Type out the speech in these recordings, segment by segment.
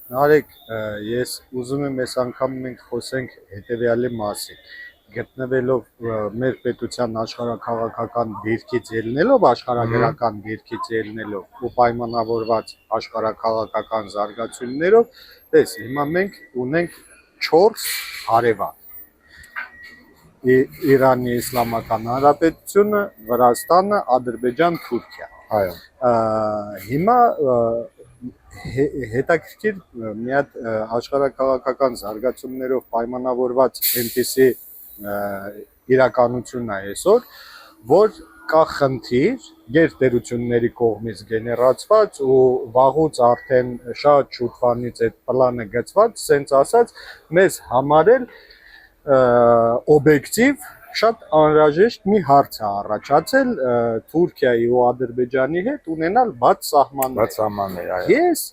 Նարեկ, ես ուզում եմ այս անգամ մենք խոսենք հետևյալի մասին։ Գտնվելով մեր պետության աշխարհաքաղաքական դիրքից ելնելով, աշխարհագրական դիրքից ելնելով ու պայմանավորված աշխարհաքաղաքական զարգացումներով, տես, հիմա մենք ունենք 4 հարևան. Իրանի Իսլամական Հանրապետությունը, Վրաստանը, Ադրբեջան, Թուրքիա։ Այո։ Հիմա հետաքրքիր մի հատ աշխարհաքաղաքական զարգացումներով պայմանավորված այնպիսի իրականություն է այսօր, որ կա խնդիր գերտերությունների կողմից գեներացված ու վաղուց արդեն շատ շուտվանից այդ պլանը գծված, սենց ասած, մեզ համարել օբյեկտիվ շատ անհրաժեշտ մի հարց է առաջացել Թուրքիայի ու Ադրբեջանի հետ ունենալ բաց սահմաններ։ Բաց սահմաններ, այո։ Ես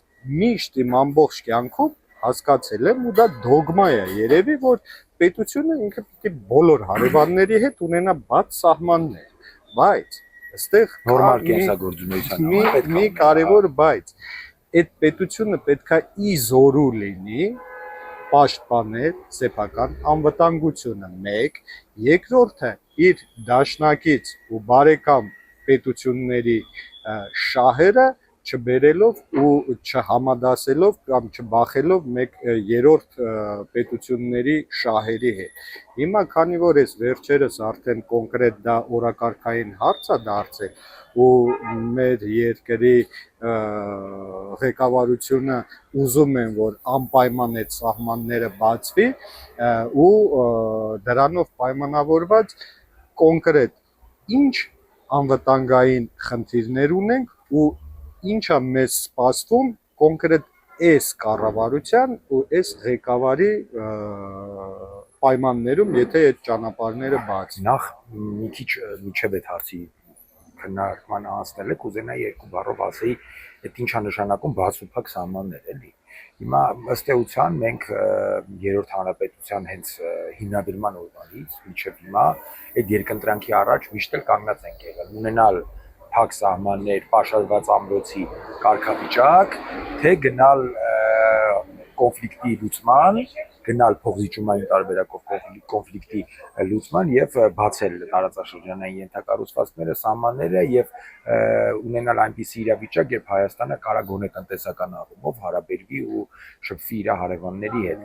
միշտ իմ ամբողջ կյանքում հասկացել եմ ու դա դոգմա է երևի, որ պետությունը ինքը պիտի բոլոր հարևանների հետ ունենա բաց սահմաններ, բայց այստեղ նորմալ կենսագործունեության համար մի կարևոր բայց այդ պետությունը պետքա ի զորու լինի պաշտպանել սեփական անվտանգությունը մեկ, երկրորդը իր դաշնակից ու բարեկամ պետությունների շահերը չբերելով ու չհամադասելով կամ չբախելով մեկ երրորդ պետությունների շահերի հետ։ Հիմա քանի որ ես վերջերս արդեն կոնկրետ դա օրակարգային հարց է դարձել ու մեր երկրի ղեկավարությունը ուզում են, որ անպայման այդ սահմանները բացվի ու դրանով պայմանավորված կոնկրետ ինչ անվտանգային խնդիրներ ունենք ու ինչա մեզ սպասվում կոնկրետ այս կառավարության ու այս ղեկավարի պայմաններում, եթե այդ ճանապարհները բաց։ Նախ մի քիչ միջև այդ հարցի քննարկման անցնել եք, ուզենայի երկու բառով ասեի, այդ ինչա նշանակում բաց ու փակ սահմաններ, էլի։ Հիմա ըստ էության մենք երրորդ հանրապետության հենց հիմնադրման օրվանից մինչև հիմա այդ երկընտրանքի առաջ միշտ էլ կանգնած ենք եղել ունենալ փակ սահմաններ, պաշարված ամրոցի կարգավիճակ, թե գնալ կոնֆլիկտի լուծման, գնալ փոխզիջումային տարբերակով կոնֆլիկտի լուծման եւ բացել տարածաշրջանային ենթակառուցվածքները, սահմանները եւ ունենալ այնպիսի իրավիճակ, երբ Հայաստանը կարա գոնե տնտեսական առումով հարաբերվի ու շփվի իր հարևանների հետ։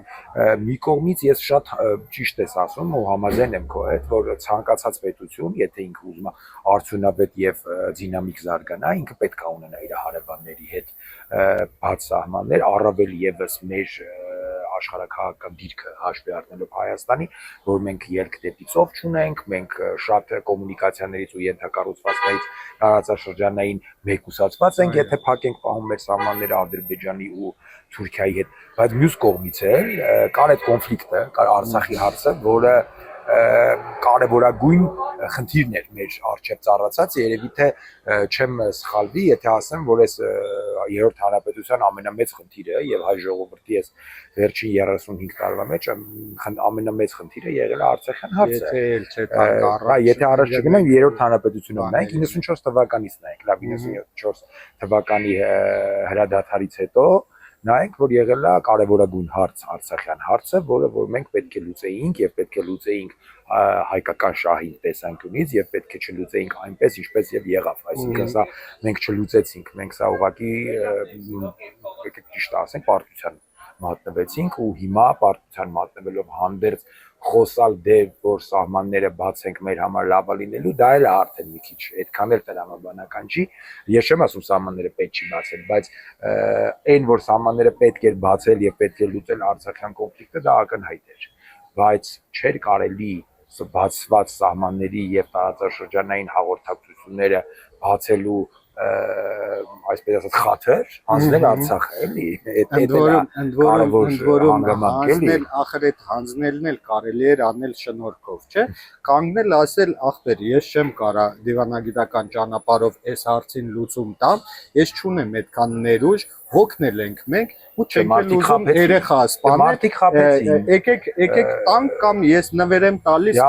Մի կողմից ես շատ ճիշտ ես ասում ու համաձայն եմ քո հետ, որ ցանկացած պետություն, եթե ինքը ուզում է արդյունավետ եւ դինամիկ զարգանա, ինքը պետք է ունենա իր հարևանների հետ բաց սահմաններ, առավել եւս մեր աշխարհաքաղաքական դիրքը հաշվի առնելով Հայաստանի, որ մենք ելք դեպի ծով չունենք, մենք շատ կոմունիկացիաներից ու ենթակառուցվածքներից տարածաշրջանային մեկուսացված ենք, եթե փակենք պահում մեր սահմանները Ադրբեջանի ու Թուրքիայի հետ, բայց մյուս կողմից էլ կար այդ կոնֆլիկտը, կար Արցախի հարցը, որը կարևորագույն խնդիրն էր մեր առջև ծառացած, երևի թե չեմ սխալվի, եթե ասեմ, որ այս երրորդ հանրապետության ամենամեծ խնդիրը եւ հայ ժողովրդի այս վերջին 35 տարվա մեջ ամենամեծ խնդիրը եղել է Արցախյան հարցը։ Եթե առաջ չգնանք երրորդ հանրապետությունում նայենք 94 թվականից նայենք, լավ 94 թվականի հրադադարից հետո նայենք, որ եղել է կարևորագույն հարց Արցախյան հարցը, որը որ մենք պետք է լուծեինք եւ պետք է լուծեինք հայկական շահի տեսանկյունից եւ պետք է չլուծեինք այնպես, ինչպես եւ եղավ, այսինքն սա մենք չլուծեցինք, մենք սա ուղղակի եկեք ճիշտ ասենք պարտության մատնվեցինք ու հիմա պարտության մատնվելով հանդերձ խոսալ դեպ որ սահմանները բացենք մեր համար լավը լինելու, դա էլ է արդեն մի քիչ այդքան էլ տրամաբանական չի, ես չեմ ասում սահմանները պետք չի բացել, բայց այն որ սահմանները պետք էր բացել եւ պետք է լուծել Արցախյան կոնֆլիկտը դա ակնհայտ էր, բայց չէր կարելի բացված սահմանների եւ տարածաշրջանային հաղորդակցությունները բացելու այսպես ասած խաթր հանձնել Արցախը էլի ընդ որում հանձնել ախր այդ հանձնելն էլ կարելի էր անել շնորհքով չէ կանգնել ասել ախպեր ես չեմ կարա դիվանագիտական ճանապարհով այս հարցին լուծում տամ ես չունեմ այդքան ներուժ հոգնել ենք մենք ու չենք ուզում երեխա սպանել եկեք տանք կամ ես նվեր եմ տալիս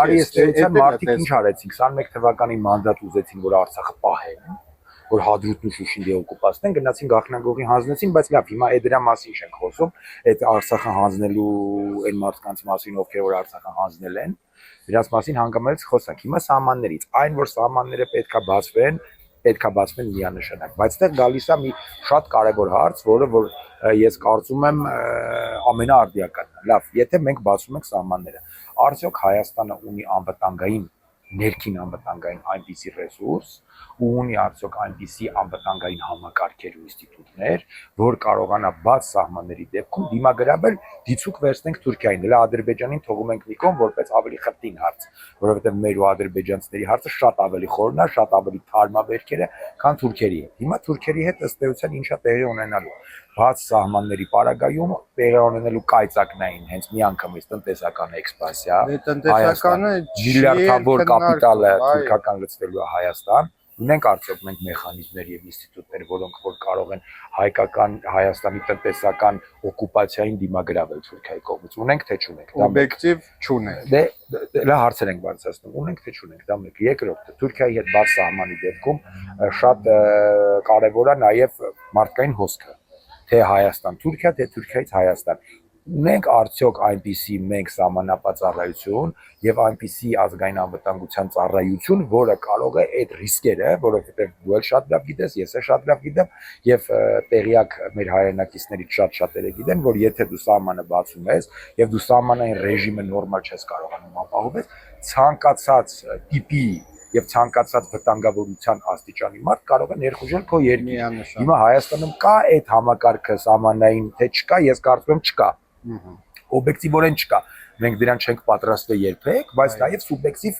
մարդիկ ինչ արեցին 21 թվականին մանդատ ուզեցին որ Արցախը պահեն որ Հադրութն ու Շուշին դեօկուպացնեն, գնացին Գախնագողի հանձնեցին, բայց լավ, հիմա այդ դրա մասին չենք խոսում, այդ Արցախը հանձնելու այն մարդկանց մասին, ովքեր որ Արցախը հանձնել են, դրանց մասին հանգամանից խոսանք։ Հիմա սահմաններից, այն որ սահմանները պետքա բացվեն միանշանակ, բայց այդտեղ գալիս է մի շատ կարևոր հարց, որը որ ես կարծում եմ ամենաարդիականն է։ Լավ, եթե մենք բացում ենք սահմանները, արդյոք Հայաստանը ունի անվտանգային ներքին անվտանգային այնպիսի ռեսուրս ու ունի արդյոք այնպիսի անվտանգային համակարգեր ու ինստիտուտներ, որ կարողանա բաց սահմանների դեպքում դիմագրավել դիցուկ վերցնենք Թուրքիային, դրա Ադրբեջանին թողում ենք մի կողմ որպես ավելի խտին հարց, որովհետև մեր ու ադրբեջանցիների հարցը շատ ավելի խորն է, շատ ավելի թարմաբերքեր է, քան թուրքերի հետ։ Հիմա թուրքերի հետ ըստ էության ինչա տեղի ունենալու։ Բաց սահմանների պարագայում տեղի ունենալու կայծակնային հենց միանգամից տնտեսական էքսպանսիա, տնտեսականը միլիարդավոր կապիտալը թուրքական լցվելու է Հայաստան։ Ունենք արդյոք մենք մեխանիզմներ եւ ինստիտուտներ, որոնք որ կարող են հայկական Հայաստանի տնտեսական օկուպացիային դիմագրավել Թուրքիայի կողմից։ Ունենք թե չունենք։ Դա օբյեկտիվ չունենք։ Դե հարցեր ենք բարձրացնում։ Ունենք թե չունենք։ Դա մեկ։ Երկրորդը Թուրքիայի հետ բաց սահմանի դեպքում շատ կարևոր է նաեւ մարդկային հոսքը։ Թե Հայաստան-Թուրքիա, թե Թուրքիայից Հայաստան։ Ունենք արդյոք այնպիսի մենք սահմանապատ ծառայություն եւ այնպիսի ազգային անվտանգության ծառայություն, որը կարող է այդ ռիսկերը, որովհետեւ դու էլ շատ լավ գիտես, ես էլ շատ լավ գիտեմ եւ տեղյակ մեր հայրենակիցներից շատ-շատերը գիտեն, որ եթե դու սահմանը բացում ես եւ դու սահմանային ռեժիմը նորմալ չես կարողանում ապահովել, ցանկացած տիպի եւ ցանկացած վտանգավորության աստիճանի մարդ կարող է ներխուժել քո երկրի։ Հիմա Հայաստանում կա այդ համակարգը սահմանային, թե չկա, ես կարծում եմ չկա։ Օբյեկտիվորեն չկա։ Մենք դրան չենք պատրաստվել երբեք, բայց նաև սուբյեկտիվ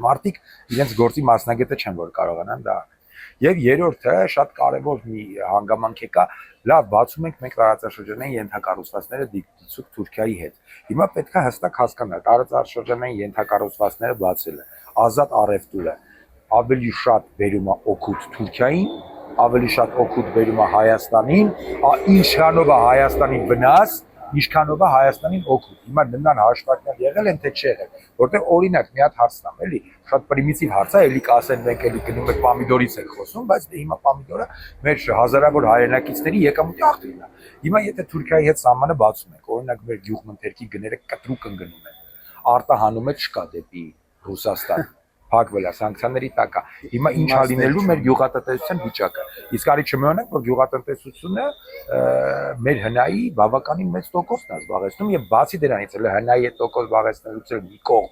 մարդիկ իրենց գործի մասնագետը չեն, որ կարողանան դա։ Եվ երրորդը շատ կարևոր մի հանգամանք է կա, լավ, բացում ենք մենք տարածաշրջանային ենթակառուցվածքները դիցուկ Թուրքիայի հետ։ Հիմա պետք է հստակ հասկանալ, տարածաշրջանային ենթակառուցվածքները բացելը, ազատ առևտուրը ավելի շատ բերում է օգուտ Թուրքիային, ավելի շատ օգուտ բերում է Հայաստանին, ինչքանով է Հայաստանին վնաս, ինչքանով է Հայաստանին օգուտ։ Հիմա նրան հաշվարկներ եղել են թե չեղել, որտեղ օրինակ մի հատ հարց տամ, էլի, շատ պրիմիտիվ հարց է, էլի կասեն մենք էլի գնում ենք պամիդորից ենք խոսում, բայց դե հիմա պամիդորը մեր հազարավոր հայրենակիցների եկամուտի աղբյուրն է։ Հիմա եթե Թուրքիայի հետ սահմանը բացում ենք, օրինակ մեր գյուղմթերքի գները կտրուկ ընկնում են, արտահանումը չկա դեպի Ռուսաստան, փակվել է սանկցիաների տակ է։ Հիմա ինչ է լինելու մեր գյուղատնտեսության վիճակը։ Իսկ արի չմոռանանք, որ գյուղատնտեսությունը մեր հնայի բավականին մեծ տոկոսն է զբաղեցնում եւ բացի դրանից էլ հնայի տոկոս զբաղեցնելուց էլ մի կողմ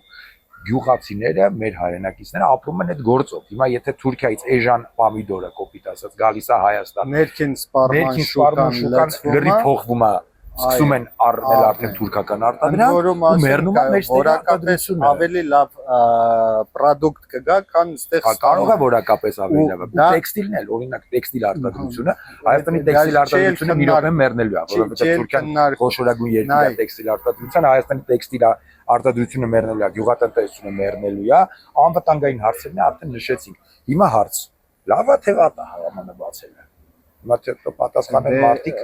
գյուղացիները, մեր հայրենակիցները ապրում են այդ գործով։ Հիմա եթե Թուրքիայից էժան պամիդորը կոպիտ ասած գալիս է Հայաստան, ներքին սպառման շուկան լրի փոխվում է, սկսում են առնել արդեն թուրքական արտադրանք ու մեռնում է մեր արտադրությունը։ Ավելի լավ պրոդուկտ կգա, քան այստեղ կարող է որակապես ավելի լավ։ Տեքստիլն էլ, օրինակ տեքստիլ արտադրությունը, Հայաստանի տեքստիլ արտադրությունը մի րոպե մեռնելու է, որովհետև Թուրքիան խոշորագույն երկիր է տեքստիլ արտադրության, Հայաստանի տեքստիլ արտադրությունը մեռնելու է, գյուղատնտեսությունը մեռնելու է, անվտանգային հարցերն արդեն նշեցինք։ Հիմա հարց. լավ է թե վատ է համանը բացելը։ Հիմա թե պատասխանել մարդիկ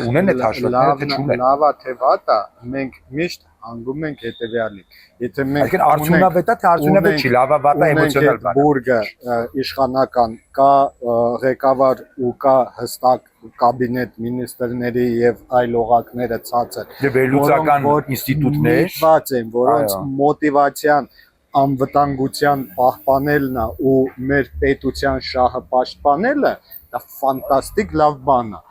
ունեն այդ հաշվարկները թե չունեն։ Լավա թե վատա, մենք միշտ հանգում ենք հետեւյալի։ Եթե մենք արդյունավետ է թե արդյունավետ չի, լավա վատա էմոցիոնալ բան։ Բուրգը իշխանական կա ղեկավար ու կա հստակ կաբինետ մինիստրների եւ այլ օղակները ցածր։ Դե վերլուծական ինստիտուտներ միտված են, որոնց մոտիվացիան անվտանգության պահպանելն է ու մեր պետության շահը պաշտպանելը, դա ֆանտաստիկ լավ բան է։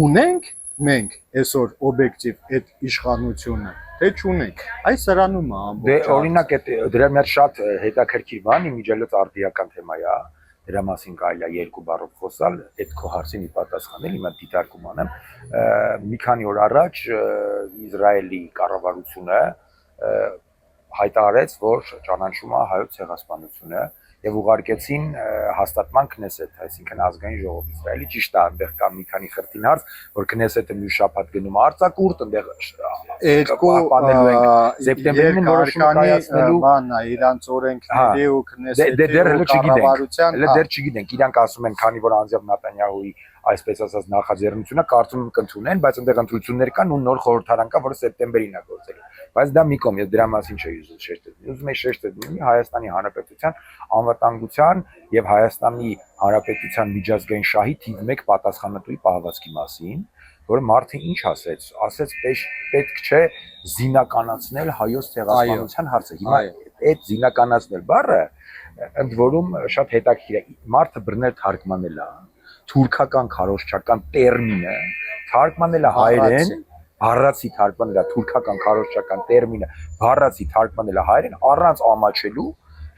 Ունենք մենք այսօր օբյեկտիվ այդ իշխանությունը, թե չունենք։ Այս սրանում է ամբողջ։ Դե օրինակ դրա մի հատ շատ հետաքրքիր բան, իմիջիալոց արդիական թեմա է, դրա մասին կարելի է երկու բառով խոսալ, այդ քո հարցին պատասխանել, հիմա դիտարկում անեմ։ Մի քանի օր առաջ Իսրայելի կառավարությունը հայտարարեց, որ ճանաչում է հայոց ցեղասպանությունը եւ ուղարկեցին հաստատման Քնեսեթ, այսինքն ազգային ժողով Իսրայելի, ճիշտ է, այնտեղ կա մի քանի խրտին հարց, որ Քնեսեթը մի շաբաթ գնում արձակուրդ, այնտեղ երկու պանելու ենք սեպտեմբերին որոշումը կայացնելու բանն է, իրանց օրենքների ու Քնեսեթի կառավարության, դեռ չգիտենք, իրանք ասում են, քանի որ անձամբ Նատանյահուի այսպես ասած նախաձեռնությունը կարծում եմ կընդունեն, բայց այնտեղ ընտրություններ կան ու նոր խորհրդարան կա, որը սեպտեմբերին է գործելու։ Բայց դա մի կողմ, ես դրա մասին չէի ուզում շեշտել։ Ուզում եի շեշտել Հայաստանի Հանրապետության անվտանգության եւ Հայաստանի Հանրապետության միջազգային շահի թիվ 1 պատասխանատուի պահվածքի մասին, որը մարդը ինչ ասեց, պետք չէ զինականացնել հայոց ցեղասպանության հարցը։ Հիմա այդ զինականացնել բառը ընդ որում շատ հետաքրքիր է։ Մարդը բռնել թարգմանել է թուրքական քարոզչական տերմինը, թարգմանել է հայերեն, բառացի թարգմանել է թուրքական քարոզչական տերմինը, բառացի թարգմանել է հայերեն առանց ամաչելու,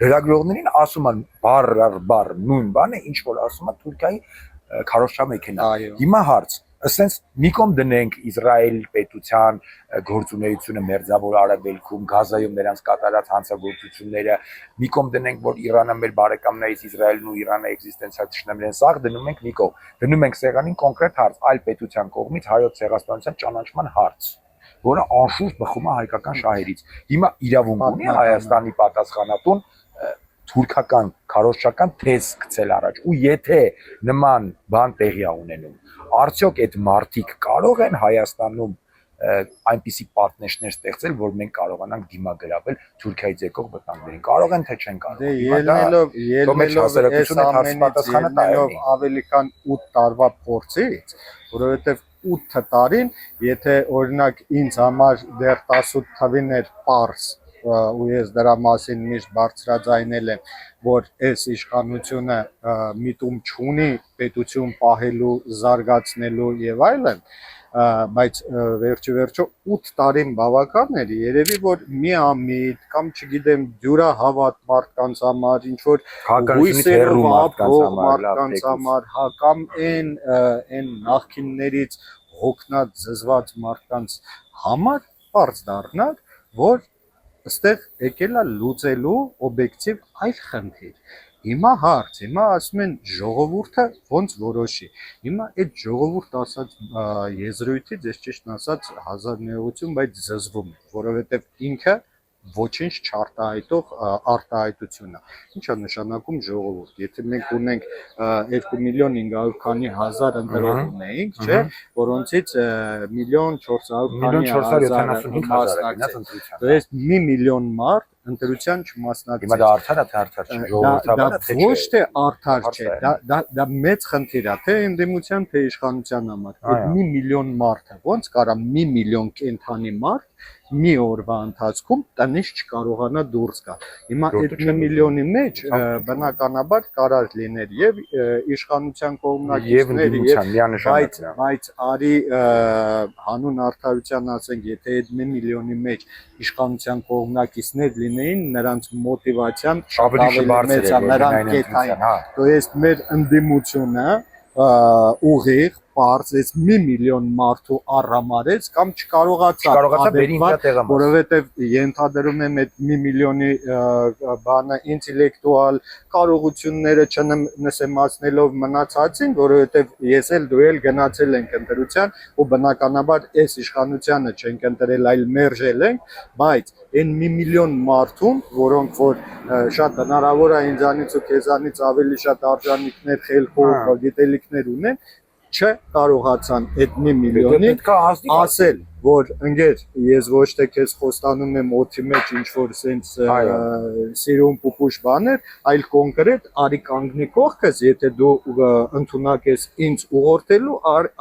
լրագրողներին ասում են բառ նույն բանը, ինչ որ ասում է Թուրքիայի քարոզչամեքենա։ Հիմա հարց, ասենց մի կողմ դնենք Իսրայել պետության գործունեությունը Մերձավոր Արաբելքում, Գազայում նրանց կատարած հանցագործությունները, մի կողմ դնենք, որ Իրանը մեր բարեկամներից Իսրայելն ու Իրանը էկզիստենցիալ ճշնամիներ են, սաղ դնում ենք մի կողմ, դնում ենք սեղանին կոնկրետ հարց, այլ պետության կողմից հայոց ցեղասպանության ճանաչման հարց, որը անշուշտ բխում է հայկական շահերից։ Հիմա իրավունք ունի Հայաստանի պատասխանատուն թուրքական քարոզչական թեզ գցել առաջ, ու եթե նման բան տեղի է ունենում, արդյոք այդ մարդիկ կարող են Հայաստանում այնպիսի պատնեշներ ստեղծել, որ մենք կարողանանք դիմագրավել Թուրքիայից եկող վտանգներին, կարող են թե չեն կարող։ Ելնելով ավելի քան 8 տարվա փորձից, որովհետև 8 տարին, եթե օրինակ ինձ համար դեռ 18 թվին էր պարզ, ու ես դրա մասին միշտ բարձրաձայնել եմ, որ այս իշխանությունը միտում չունի պետություն պահելու, զարգացնելու եւ այլն, բայց վերջո 8 տարին բավական էր, երևի որ մի ամիտ կամ չգիտեմ դյուրահավատ մարդկանց համար, ինչ որ հույսերով ապրող մարդկանց համար, կամ այն նախկիններից հոգնած զզված մարդկանց համար բարձ դառնալ, որ այստեղ եկել է լուծելու օբյեկտիվ այլ խնդիր։ Հիմա հարց, հիմա ասում են ժողովուրդը ոնց որոշի։ Հիմա այդ ժողովուրդ ասած եզրույթից ես ճիշտ ասած հազար ներողություն, բայց զզվում եմ, որովհետև ինքը ոչինչ չարտահայտող արտահայտություն է։ Ինչ է նշանակում ժողովուրդ։ Եթե մենք ունենք 2 միլիոն 500 քանի հազար ընտրող ունեինք, չէ, որոնցից 1.475.000 մասնակցել։ То есть 1 միլիոն մարդ ընտրության չմասնակցել։ Հիմա դա արդար է, թե արդար չէ։ Ժողովրդավարը թե չէ։ Ոչ թե արդար չէ, դա մեծ խնդիր է, թե ընդդիմության, թե իշխանության համար։ Այդ 1 միլիոն մարդը ոնց կարա 1 միլիոն կենթանի մարդ մի օրվա ընթացքում տնից չկարողանա դուրս գալ։ Հիմա այդ 1 միլիոնի մեջ բնականաբար կարար լիներ եւ իշխանության կողմնակիցներ, բայց արի հանուն արդարության ասենք, եթե այդ 1 միլիոնի մեջ իշխանության կողմնակիցներ լինեին, նրանց մոտիվացիան ավելի բարձր էր, նրանք կետային։ То есть մեր ընդդիմությունը ուղիղ բարձ այս 1 միլիոն մարդու առամարեց կամ չկարողացավ որովհետև ենթադրում եմ այդ 1 միլիոնի բանը ինտելեկտուալ կարողությունները չնսեմացնելով մնացածին, որովհետև ես էլ դու էլ գնացել ենք ընտրության ու բնականաբար այս իշխանությանը չենք ընտրել, այլ մերժել ենք, բայց այն 1 միլիոն մարդուն, որոնք որ շատ հնարավոր է ինձանից ու քեզանից ավելի շատ արժանինքներ, խելքով, գիտելիքներ ունեն, չկարողացան այդ 1 միլիոնին ասել, որ ընկեր, ես ոչ թե քեզ խոստանում եմ օդի մեջ ինչ որ սենց սիրուն պուպուշ բաներ, այլ կոնկրետ արի կանգնի կողքս, եթե դու ընդունակ ես ինձ ուղղորդելու,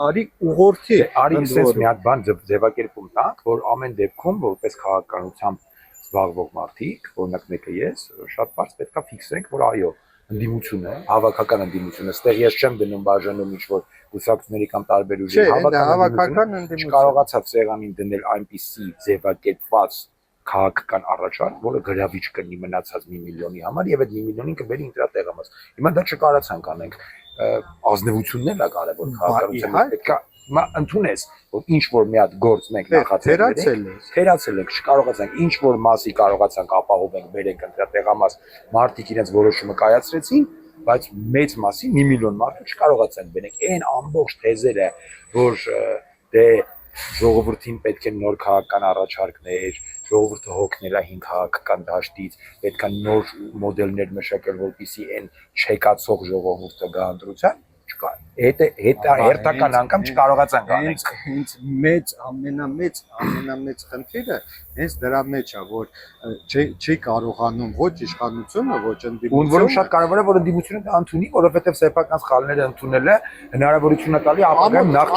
արի ուղղորդի։ Արի սենց մի հատ բան ձևակերպում տանք, որ ամեն դեպքում որպես քաղաքականությամբ զբաղվող մարդիկ, օրինակ մեկը ես, շատ բարձ պետքա ֆիքսենք, որ այո, ընդդիմությունը, հավաքական ընդդիմությունը, այստեղ ես չեմ դնում բաժանում ինչ-որ կուսակցությունների կամ տարբեր ուժերի, հավաքական ընդդիմությունը չկարողացավ սեղանին դնել այնպիսի ձևակերպված քաղաքական առաջարկ, որը գրավիչ կլինի մնացած 1 միլիոնի համար եւ այդ 1 միլիոնին կբերի ինքնա տեղամաս։ Հիմա դա չկարողացանք անենք, ազնվություններն է կարևոր քաղաքականության պետքա Հիմա ընդունես, որ ինչ որ մի հատ գործ մենք թերացել ենք, չկարողացանք, ինչ որ մասի կարողացանք ապահովենք, բերենք ընտրյալ տեղամաս, մարդիկ իրենց որոշումը կայացրեցին, բայց մեծ մասի 1 միլիոն մարդու չկարողացանք բերենք։ Այն ամբողջ թեզերը, որ դե ժողովրդին պետք է նոր քաղաքական առաջարկներ, ժողովուրդը հոգնել է հին քաղաքական դաշտից, պետք է նոր մոդելներ մշակել, որպեսզի այն չեկացող ժողովուրդը գա ընտրության, չկա։ Հերթական անգամ չկարողացանք անել։ Հենց ամենամեծ խնդիրը հենց դրա մեջ է, որ չի կարողանում ոչ իշխանությունը, ոչ Ուն որում շատ կարևոր է, որ ընդդիմությունը դա ընդունի, որովհետև սեփական սխալները ընդունելը հնարավորություն է տալի ապագայում նախ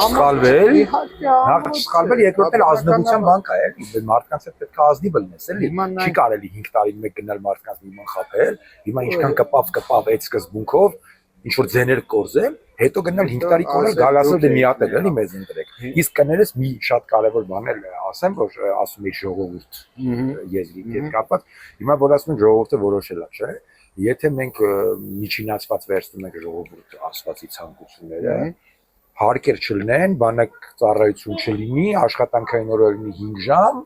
չսխալվել, երկրորդ էլ ազնվության բան կա, էլի, մարդկանց հետ պետք է ազնիվ լինես, էլի։ Չի կարելի 5 տարի մեկ գնալ մարդկանց մի բան խաբել, հիմա ինչքան կպավ այդ սկզբունքով ինչ որ ձեներ կորզել, հետո գնալ 5 տարի կորել, գալ ասել դե մի հատ էլ էլի մեզ ընտրեք։ Իսկ կներես մի շատ կարևոր բան էլ ասեմ, որ ասում է ժողովուրդ եզրի հետ կապված, հիմա որ ասում են ժողովուրդը որոշել է, չէ՞։ Եթե մենք միջինացված վերցնում ենք ժողովուրդ ասվածի ցանկությունները, հարկեր չլինեն, բանակ ծառայություն չլինի, աշխատանքային օրը լինի 5 ժամ,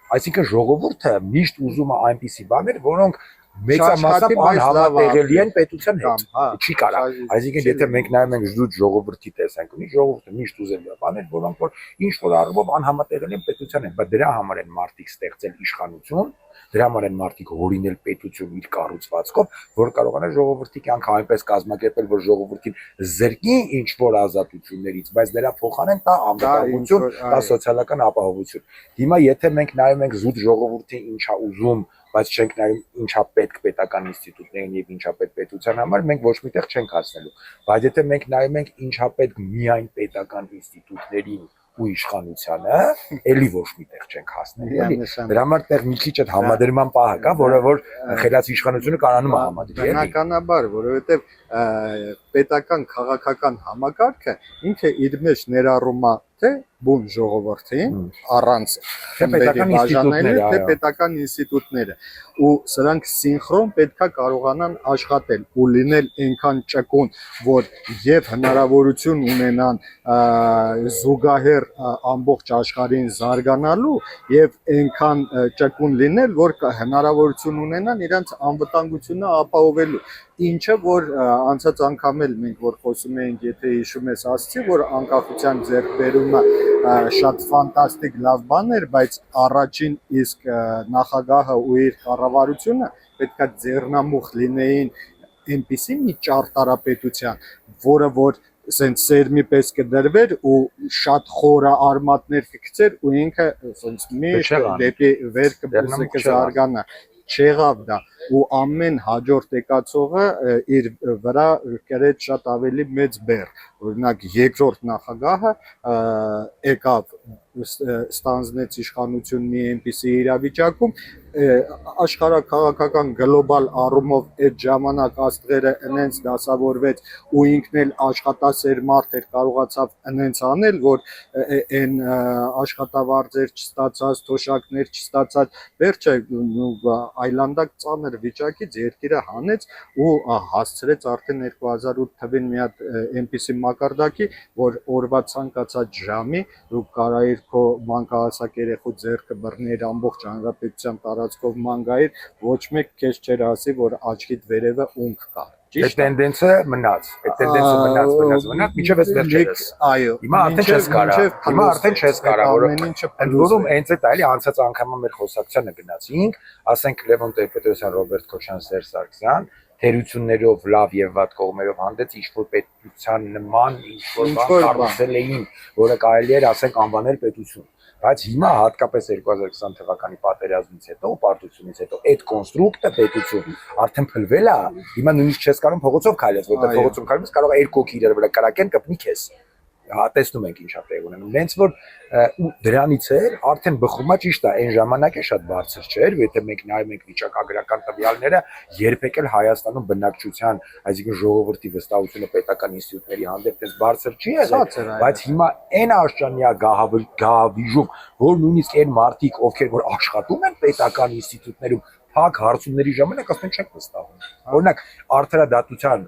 այսինքն ժողովուրդը միշտ ուզում է այնպիսի բաներ, որոնք մեծամասամբ անհամատեղելի են պետության հետ։ Չի կարա։ Այսինքն եթե մենք նայում ենք զուտ ժողովրդի տեսանկյունի, ժողովուրդը միշտ ուզել է բաներ, որոնք որ ինչ որ առումով անհամատեղելի են պետության հետ, բայց դրա համար են մարդիկ ստեղծել իշխանություն, դրա համար են մարդիկ հորինել պետություն իր կառուցվածքով, որ կարողանա ժողովրդի կյանքը այնպես կազմակերպել, որ ժողովրդին զրկի ինչ որ ազատություններից, բայց դրա փոխանեն տա անվտանգություն, տա սոցիալական ապահովություն։ Հիմա եթե մենք նայում ենք զուտ ժողովրդի ինչա ուզում, բայց չենք նայում ինչա պետք պետական ինստիտուտներին եւ ինչա պետք պետության համար, մենք ոչ միտեղ չենք հասնելու։ Բայց եթե մենք նայում ենք ինչա պետք միայն պետական ինստիտուտներին ու իշխանությանը, էլի ոչ միտեղ չենք հասնելու, էլի։ Դրա համար տեղ մի քիչ այդ համադրման պահը կա, որը որ խելաց իշխանությունը կարանում է համադրել։ Բնականաբար, որովհետեւ պետական քաղաքական համակարգը ինքը իր մեջ ներառում է թե բուն ժողովրդին առանց պետական ինստիտուտները, թե պետական ինստիտուտները ու սրանք սինխրոն պետքա կարողանան աշխատել ու լինել այնքան ճկուն, որ եւ հնարավորություն ունենան զուգահեռ ամբողջ աշխարհին զարգանալու եւ այնքան ճկուն լինել, որ հնարավորություն ունենան իրենց անվտանգությունը ապահովելու, ինչը որ անցած անգամ էլ մենք որ խոսում էինք, եթե հիշում ես, ասացի, որ անկախության ձեռքբերումը շատ ֆանտաստիկ լավ բան էր, բայց առաջին իսկ նախագահը ու իր կառավարությունը պետքա ձեռնամուխ լինեին այնպիսի մի ճարտարապետության, որը որ սենց սերմի պես կդրվեր ու շատ խորը արմատներ կգցեր ու ինքը սենց միշտ դեպի վեր կզարգանա, չեղավ դա ու ամեն հաջորդ եկածողը իր վրա կրեց շատ ավելի մեծ բեռ, օրինակ երկրորդ նախագահը եկավ ստանձնեց իշխանություն մի այնպիսի իրավիճակում, աշխարհաքաղաքական գլոբալ առումով այդ ժամանակ աստղերը ընենց դասավորվեց ու ինքն էլ աշխատասեր մարդ էր, կարողացավ ընենց անել, որ այն աշխատավարձեր չստացած, թոշակներ չստացած, վերջը այլանդակ ծանր վիճակից երկիրը հանեց ու հասցրեց արդեն 2008 թվին մի հատ այնպիսի մակարդակի, որ օրվա ցանկացած ժամի դու կարայիր քո մանկահասակ երեխու ձեռքը բռներ ամբողջ հանրապետության տարածքով մանգայիր, ոչ մեկ քեզ չէր ասի, որ աչքիդ վերևը ունք կա։ Այդ տենդենսը մնաց, մինչև այս վերջերս։ Այո, հիմա արդեն չես կարա, որում հենց այդ այլի անցած անգամը մեր խոսակցությանը գնացինք, ասենք Լևոն Տեր-Պետրոսյան, Ռոբերտ Քոչյան, Սերժ Սարգսյան, թերություններով լավ եւ վատ կողմերով հանդես ինչ-որ պետության նման ինչ-որ բան կառուցել էին, որը կարելի էր ասենք անվանել պետություն։ Բայց հիմա հատկապես 2020 թվականի պատերազմից հետո, պարտությունից հետո այդ կոնստրուկտը պետություն արդեն փլվել է, հիմա նույնիսկ չես կարող փողոցով քայլես, որտեղ փողոցով քայլես կարող է երկու քիլեր վրա կրակեն կպնի քեզ։ Տեսնում ենք ինչա տեղ ունենում։ Հենց որ դրանից էր արդեն բխումա ճիշտ է, այն ժամանակ է շատ բարձր չէր, եթե մենք նայում ենք վիճակագրական տվյալները, երբեք էլ Հայաստանում բնակչության, այսինքն ժողովրդի վստահությունը պետական ինստիտուտների հանդեպ դες բարձր չի եղել, բայց հիմա այն աշճանյա գահավիժում, որ նույնիսկ այն մարդիկ, ովքեր որ աշխատում են պետական ինստիտուտներում, փակ հարցումների ժամանակ ասում են չեք վստահում։ Օրինակ արդարադատության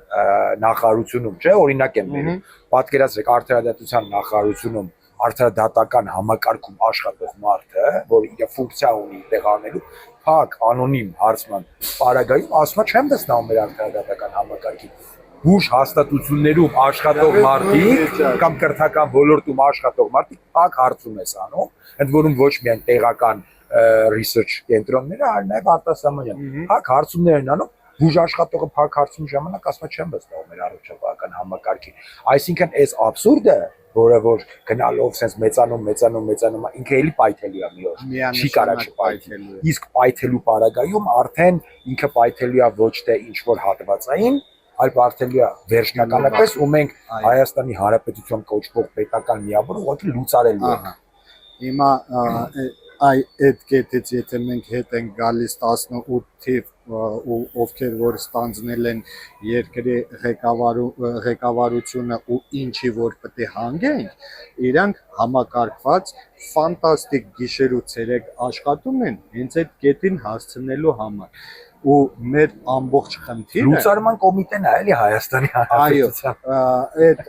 նախարարությունում, չէ, օրինակ եմ բերում, պատկերացրեք արդարադատության նախարարությունում արդարադատական համակարգում աշխատող մարդը, որ իր ֆունկցիա ունի տեղանելու, փակ անոնիմ հարցման պարագայում ասում է չեմ վստահում մեր արդարադատական համակարգին։ Բուժ հաստատություններում աշխատող մարդիկ կամ կրթական ոլորտում աշխատող մարդիկ փակ հարցում ես անում, ընդ որում ոչ միայն տեղական research կենտրոնները, այլ նաև արտասահմանյան։ Փակ հարցումներ են անում, բուժաշխատողը փակ հարցում ժամանակ ասում չեմ վստահում մեր առողջապահական համակարգին։ Այսինքն այս աբսուրդը, որը որ գնալով sense մեծանում, ինքը էլի պայթելի է մի օր։ Չի կարա չպայթելու։ Իսկ պայթելու պարագայում արդեն ինքը պայթելու է ոչ թե ինչ որ հատվածային, այլ պայթելու է վերջնականապես ու մենք Հայաստանի Հանրապետություն կոչվող պետական միավորը ուղղակի լուծարելու ենք։ Հիմա այդ կետից եթե մենք հետ ենք գալիս 18 թիվ ու ովքեր որ ստանձնել են երկրի ղեկավարությունը ու ինչի որ պետք է հանգենք, իրանք համակարգված ֆանտաստիկ գիշեր ու ցերեկ աշխատում են հենց այդ կետին հասցնելու համար ու մեր ամբողջ խնդիրը լուծարման կոմիտեն է էլի Հայաստանի Հանրապետության այդ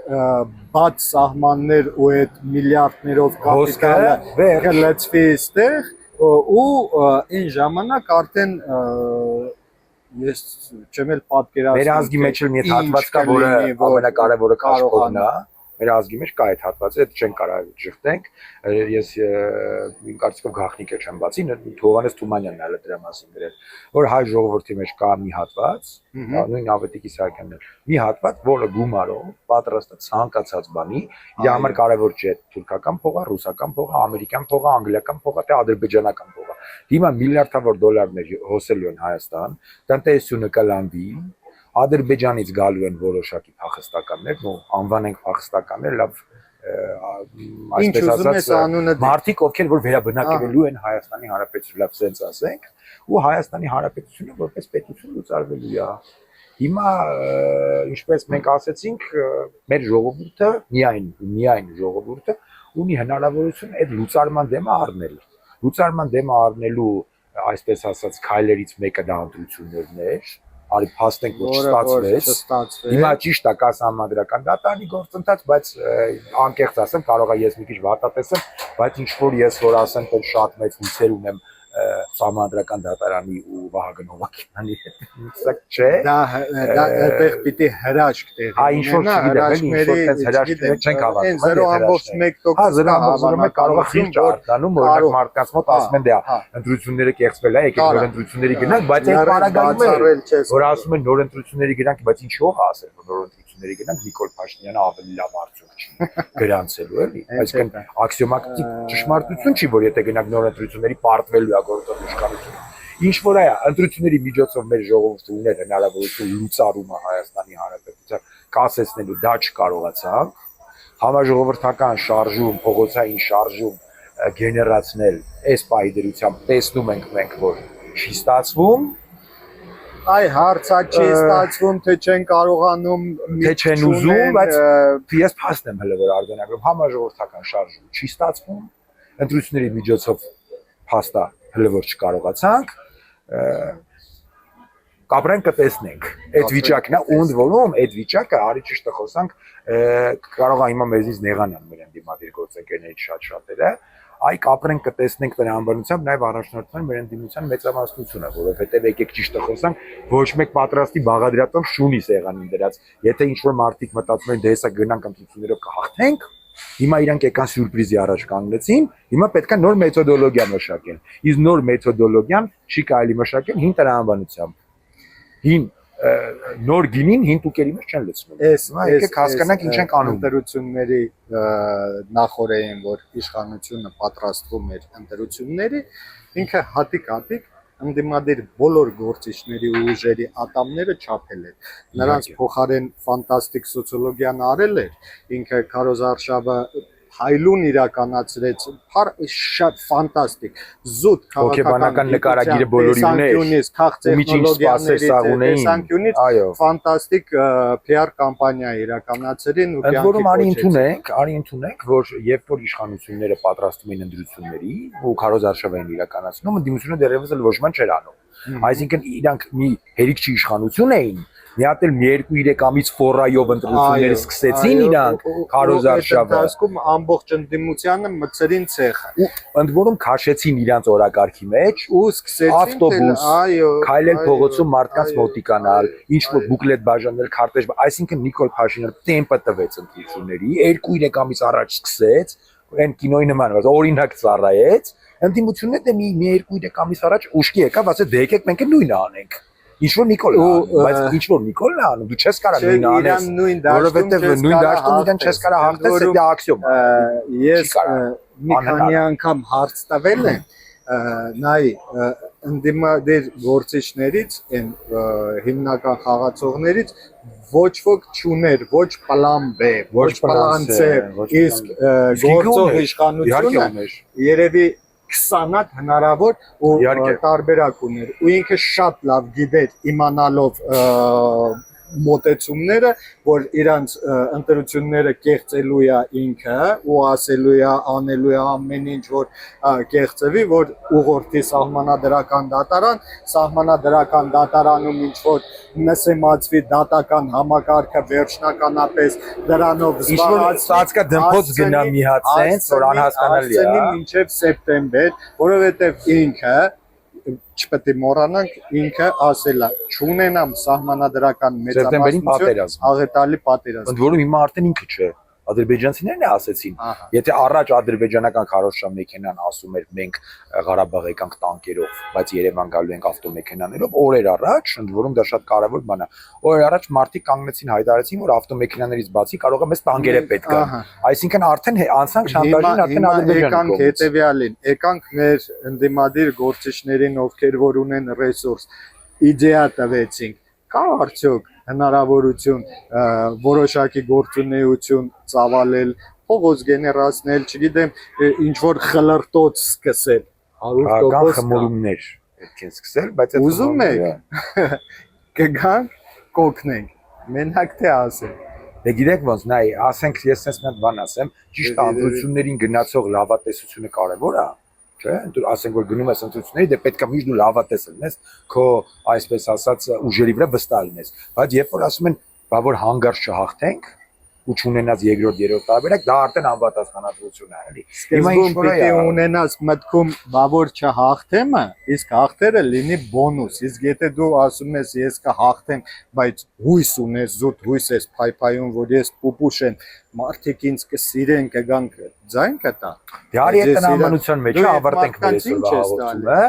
բաց սահմաններ ու այդ միլիարդներով կապիտալը գլծվի այստեղ ու այն ժամանակ արդեն ես չեմ էլ պատկերացնում մեր ազգի մեջ էլ մի հատված կա որը ամենակարևորը քաշքողն է մեր ազգի մեջ կա այդ հատվածը, դա չեն կարող ճշտենք։ Ես իմ կարծիքով գաղտնիք չեմ բացի, Հովհաննես Թումանյանն էլ դրա մասին գրել, որ հայ ժողովրդի մեջ կա մի հատված, նույն Ավետիք Իսահակյանն էլ, մի հատված, որը գումարով պատրաստ է ցանկացած բանի, իր համար կարևոր չէ թուրքական փողը, ռուսական փողը, ամերիկյան փողը, անգլիական փողը, թե ադրբեջանական փողը։ Հիմա միլիարդավոր դոլարներ հոսելու են Հայաստան, տնտեսությունը կլանվի Ադրբեջանից գալու են որոշակի փախստականներ, ու անվանենք փախստականներ, լավ այսպես ասած մարդիկ, ովքեր որ վերաբնակվելու են Հայաստանի Հանրապետություն, լավ sense ասենք, ու Հայաստանի Հանրապետությունը որպես պետություն լուծարվելու է։ Հիմա ինչպես մենք ասեցինք, մեր ժողովուրդը միայն ժողովուրդը ունի հնարավորություն այդ լուծարման դեմը առնել։ Լուծարման դեմը առնելու այսպես ասած քայլերից մեկը դա ընտրություններն էր։ Արի փաստենք որ չստացվեց։ Հիմա ճիշտ է կա համադրական դատարանի գործընթաց, բայց անկեղծ ասեմ, կարող է ես մի քիչ վատատես եմ, բայց ինչ որ ես որ ասեմ, որ շատ մեծ հույսեր ունեմ համադրական դատարանի ու Վահագն Հովակյանի հետ։ Սա չէ։ Դա այդտեղ պիտի հրաշք տեղի հրաշքների չենք հավատում։ 0.1% կարող է խիղճ արտանում, օրինակ մարդկանց մոտ ասում են դա ընտրությունները կեղծվել է, եկեք նոր ընտրությունների գնանք, բայց այդ параգայում է, որ ասում են նոր ընտրությունների գնանք, բայց ինչով է ասել, որ նոր ընտրությունների գնանք, Նիկոլ Փաշինյանը ավելի լավ արդյունք չի գրանցելու էլի։ Այսինքն աքսիոմատիկ ճշմարտություն չի, որ եթե գնանք նոր ընտրությունների պարտվելու է գործող իշխանությունը։ Ինչ որ է, ընտրությունների միջոցով մեր ժողովուրդը ուներ հնարավորություն լուծարումը Հայաստանի Հանրապետության կասեցնելու, դա չկարողացավ։ Համաժողովրդական շարժում, փողոցային շարժում գեներացնել այս պահի դրությամբ տեսնում ենք մենք, որ չի ստացվում։ Այ հարցա չի ստացվում, թե չեն կարողանում, թե չեն ուզում, բայց ես փաստ եմ հələ որ արձանագրում համաժողովրդական շարժում չի ստացվում, ընտրությունների միջոցով փաստա հələ որ չկարողացանք, կապրենք կտեսնենք։ Այդ վիճակն է, und որում այդ վիճակը արի ճիշտը խոսանք, կարող է հիմա մեզից նեղանան մեր ընդդիմադիր գործընկերներից շատ-շատերը, այ կապրենք կտեսնենք դրա անբարնությամբ նաև առաջնորդման մեր ընդդիմության մեծամասնությունը, որովհետև եկեք ճիշտը խոսանք, ոչ մեկ պատրաստի բաղադրատով շունի սեղանին դրած։ Եթե ինչ-որ մարդիկ մտածում են դե հեսա գնանք ընտրություններով կհաղթենք, հիմա իրանք եկան սյուրպրիզի առաջ կանգնեցին, հիմա պետք է նոր մեթոդոլոգիա մշակեն։ Իսկ նոր մեթոդոլոգիան չի կարելի մշակել հին տրամաբանությամբ։ Հին նոր գինին հին տուկերի մեջ չեն լցնում։ Եկեք հասկանանք ինչ ենք անում։ Ընտրությունների նախորդին, որ իշխանությունը պատրաստվում էր ընտրությունների, ինքը հատիկ ընդդիմադիր բոլոր գործիչների ու ուժերի ատամները չափել էր։ Նրանց փոխարեն ֆանտաստիկ սոցիոլոգիան արել էր, ինքը Քարոզ Արշավը հայլուն իրականացրեց, շատ ֆանտաստիկ, զուտ քաղաքական նկարագիրը բոլորի ուներ, տեխնոլոգիաների տեսանկյունից ֆանտաստիկ PR կամպանիա իրականացրին ու կյանքի կոչեցին։ Արի ընդունենք, որ երբ որ իշխանությունները պատրաստում են ընտրությունների ու Քարոզ Արշավային իրականացնում, ընդդիմությունը դեռևս էլ ոչ ման չէր անում։ Այսինքն իրանք մի հերիքչի իշխանություն էին, մի հատ էլ մի 2-3 ամիս ֆորայով ընտրությունները սկսեցին իրանք Քարոզ Արշավը ասում ամբողջ ընդդիմությանը մցրին ցեխը ու ընդ որում քաշեցին իրանք օրակարգի մեջ ու սկսեցին ավտոբուս քայլել փողոցում մարդկանց մոտիկանալ ինչ որ բուկլետ բաժանել քարտեժ այսինքն Նիկոլ Փաշինյանը տեմպը տվեց ընտրությունների 2-3 ամիս առաջ սկսեց այն կինոյի նման օրինակ ծառայեց ընդդիմությունը դե մի 2-3 ամիս առաջ ուշքի եկավ ասեց դե եկեք մենք նույնը անենք Ինչ որ Նիկոլա, բայց ինչ որ Նիկոլա, դու չես կարա նույնը անես, որովհետև նույն դաշտում իրեն չես կարա հաղթես, դա ակսիոմ է։ Ես մի քանի անգամ հարց տվել եմ, նայ ընդդիմադիր գործիչներից, այն հիմնական խաղացողներից ոչ ոք չուներ, ոչ պլան B, ոչ պլան C, իսկ գործող իշխանությունը երևի 20 հատ հնարավոր ու տարբերակ ուներ ու ինքը շատ լավ գիտեր իմանալով մոտեցումները, որ իրանց ընտրությունները կեղծելու է ինքը ու ասելու է, անելու է ամեն ինչ, որ կեղծվի, որ ուղղորդի սահմանադրական դատարան, սահմանադրական դատարանում ինչ որ նսեմացվի դատական համակարգը վերջնականապես դրանով ծածկա դմփոց գնա մի հատ sense, որ անհասկանալի է, մինչև սեպտեմբեր, որովհետև ինքը չպետք է մոռանանք ինքը ասել է չունենամ սահմանադրական մեծամասնություն աղետալի պատերազմ ընդ որում հիմա արդեն ինքը չէ ադրբեջանցիներն է ասեցին եթե առաջ ադրբեջանական քարոշչա մեքենան ասում էր մենք Ղարաբաղ եկանք տանկերով բայց Երևան գալու ենք ավտոմեքենաներով օրեր առաջ ընդ որում դա շատ կարևոր բան է օրեր առաջ մարդիկ կանգնեցին հայտարարեցին որ ավտոմեքենաներից բացի կարող է մեզ տանկերը պետք է այսինքն արդեն անցանք շանտաժին արդեն ադրբեջանը եկանք հետեւյալին եկանք մեր ընդդիմադիր գործիչներին ովքեր որ ունեն ռեսուրս իդեա տվեցինք կա արդյոք հնարավորություն որոշակի գործունեություն ծավալել, փողոց գեներացնել, չգիտեմ, ինչ որ խլրտոց սկսել 100% խմորումներ պետք է սկսել, բայց այդ ուզում եք կգանք կօգնենք, մենակ թե ասենք Դե գիտեք ոնց, նայ, ասենք ես sense մի հատ բան ասեմ, ճիշտ ընտրություններին գնացող լավատեսությունը կարևոր է Չէ, դու ասենք որ գնում ես ընտրությունների, դե պետք է միշտ դու լավատես լինես, քո այսպես ասած ուժերի վրա վստահ լինես, բայց երբ որ ասում են, բա որ հանգարց չհաղթենք ու չունենաս երկրորդ, երրորդ տարբերակ, դա արդեն անվատասխանատվություն է, էլի։ Հիմա ինչ պետք է ունենաս մտքում, բա որ չհաղթեմը, իսկ հաղթերը լինի բոնուս, իսկ եթե դու ասում ես ես կհաղթեմ, բայց հույս ունես, զուտ հույս ես փայփայում, որ ես պուպուշ եմ, մարդիկ ինձ կսիրեն, կգանք ձայն կտա։ Դե արի այդ տնամանության մեջ ավարտենք մեր այսօրվա հաղորդումը։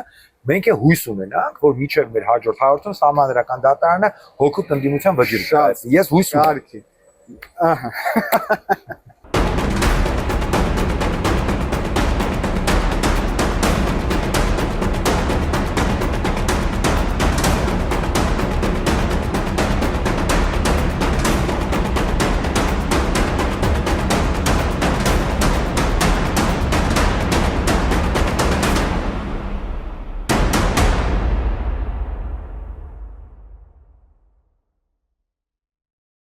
Մենք է հույս ունենանք, որ միջև մեր հաջորդ հաղորդում սահմանադրական դատարանը հոգու տնտեսության վճիռ կայացնի։ Ես հույս ունեմ։ Ահա